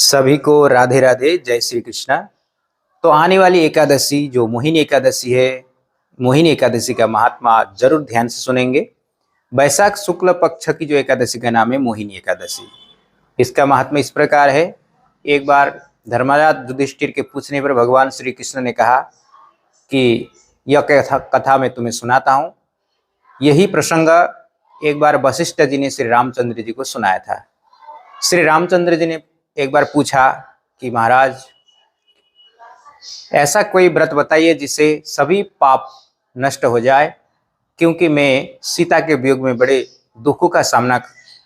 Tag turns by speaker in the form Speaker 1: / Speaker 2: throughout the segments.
Speaker 1: सभी को राधे राधे, जय श्री कृष्णा। तो आने वाली एकादशी जो मोहिनी एकादशी है, मोहिनी एकादशी का महात्मा जरूर ध्यान से सुनेंगे। वैशाख शुक्ल पक्ष की जो एकादशी का नाम है मोहिनी एकादशी। इसका महात्मा इस प्रकार है। एक बार धर्मराज युधिष्ठिर के पूछने पर भगवान श्री कृष्ण ने कहा कि यह कथा मैं तुम्हें सुनाता हूँ। यही प्रसंग एक बार वशिष्ठ जी ने श्री रामचंद्र जी को सुनाया था। श्री रामचंद्र जी ने एक बार पूछा कि महाराज, ऐसा कोई व्रत बताइए जिससे सभी पाप नष्ट हो जाए, क्योंकि मैं सीता के वियोग में बड़े दुखों का सामना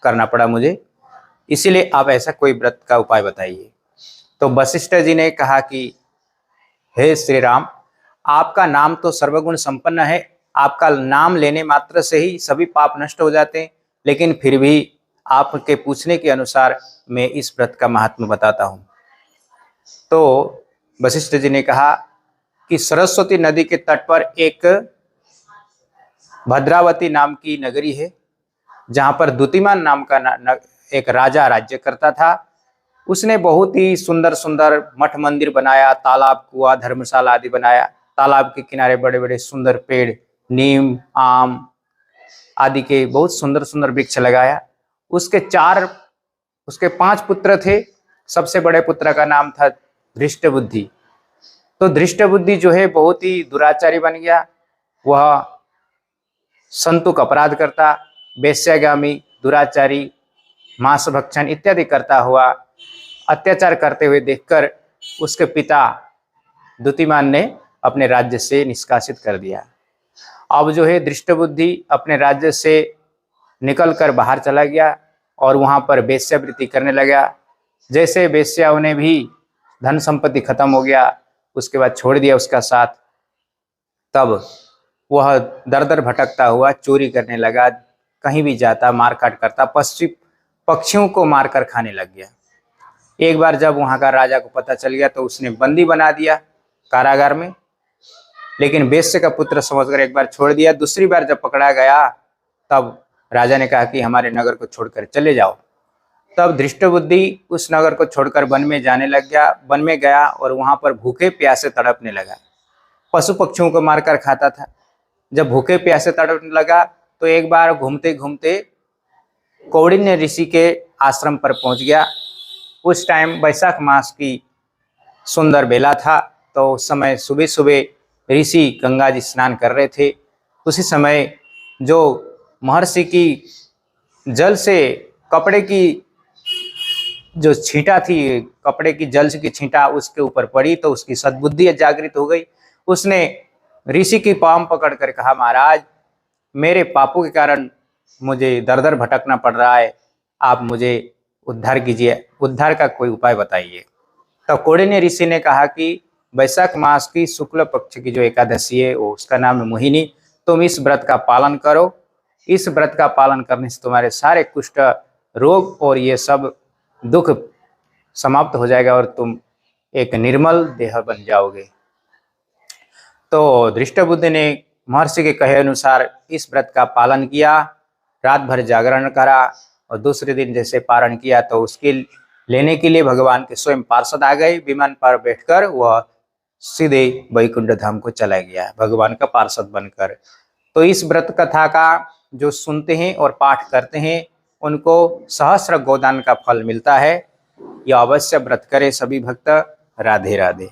Speaker 1: करना पड़ा मुझे, इसीलिए आप ऐसा कोई व्रत का उपाय बताइए। तो वशिष्ठ जी ने कहा कि हे श्री राम, आपका नाम तो सर्वगुण संपन्न है, आपका नाम लेने मात्र से ही सभी पाप नष्ट हो जाते हैं, लेकिन फिर भी आपके पूछने के अनुसार मैं इस व्रत का महात्मा बताता हूँ। तो वशिष्ठ जी ने कहा कि सरस्वती नदी के तट पर एक भद्रावती नाम की नगरी है, जहाँ पर द्युतिमान नाम का एक राजा राज्य करता था। उसने बहुत ही सुंदर सुंदर मठ मंदिर बनाया, तालाब, कुआं, धर्मशाला आदि बनाया। तालाब के किनारे बड़े बड़े सुंदर पेड़, नीम, आम आदि के बहुत सुंदर सुंदर वृक्ष लगाया। उसके 5 पुत्र थे। सबसे बड़े पुत्र का नाम था धृष्टबुद्धि। तो धृष्टबुद्धि जो है बहुत ही दुराचारी बन गया। वह संतुक अपराध करता, वेश्यागामी, दुराचारी, मांस भक्षण इत्यादि करता हुआ अत्याचार करते हुए देखकर उसके पिता द्युतिमान ने अपने राज्य से निष्कासित कर दिया। अब जो है दृष्टबुद्धि अपने राज्य से निकलकर बाहर चला गया और वहां पर वेश्यावृत्ति करने लगा। जैसे वेश्याओं ने भी धन संपत्ति खत्म हो गया, उसके बाद छोड़ दिया उसका साथ, तब वह दर दर भटकता हुआ चोरी करने लगा, कहीं भी जाता मारकाट करता, पक्षियों को मारकर खाने लग गया। एक बार जब वहां का राजा को पता चल गया तो उसने बंदी बना दिया कारागार में, लेकिन वेश्या का पुत्र समझकर एक बार छोड़ दिया। दूसरी बार जब पकड़ा गया तब राजा ने कहा कि हमारे नगर को छोड़कर चले जाओ। तब धृष्टबुद्धि उस नगर को छोड़कर वन में जाने लग गया। वन में गया और वहां पर भूखे प्यासे तड़पने लगा। पशु पक्षियों को मारकर खाता था। जब भूखे प्यासे तड़पने लगा तो एक बार घूमते घूमते कौंडिन्य ऋषि के आश्रम पर पहुंच गया। उस टाइम वैशाख मास की सुंदर बेला था। तो उस समय सुबह सुबह ऋषि गंगा जी स्नान कर रहे थे। उसी समय जो महर्षि की जल से कपड़े की जो छींटा थी, कपड़े की जल की छींटा उसके ऊपर पड़ी तो उसकी सद्बुद्धि जागृत हो गई। उसने ऋषि की पाँव पकड़कर कहा, महाराज, मेरे पापों के कारण मुझे दर दर भटकना पड़ रहा है, आप मुझे उद्धार कीजिए, उद्धार का कोई उपाय बताइए। तो कौंडिन्य ऋषि ने कहा कि वैशाख मास की शुक्ल पक्ष की जो एकादशी है वो उसका नाम है मोहिनी, तुम इस व्रत का पालन करो। इस व्रत का पालन करने से तुम्हारे सारे कुष्ठ रोग और ये सब दुख समाप्त हो जाएगा और तुम एक निर्मल देह बन जाओगे। तो धृष्टबुद्धि ने महर्षि के कहे अनुसार इस व्रत का पालन किया, रात भर जागरण करा और दूसरे दिन जैसे पारण किया तो उसके लेने के लिए भगवान के स्वयं पार्षद आ गए। विमान पर बैठकर वह सीधे वैकुंठ धाम को चला गया भगवान का पार्षद बनकर। तो इस व्रत कथा का जो सुनते हैं और पाठ करते हैं उनको सहस्र गोदान का फल मिलता है। यह अवश्य व्रत करे सभी भक्त। राधे राधे।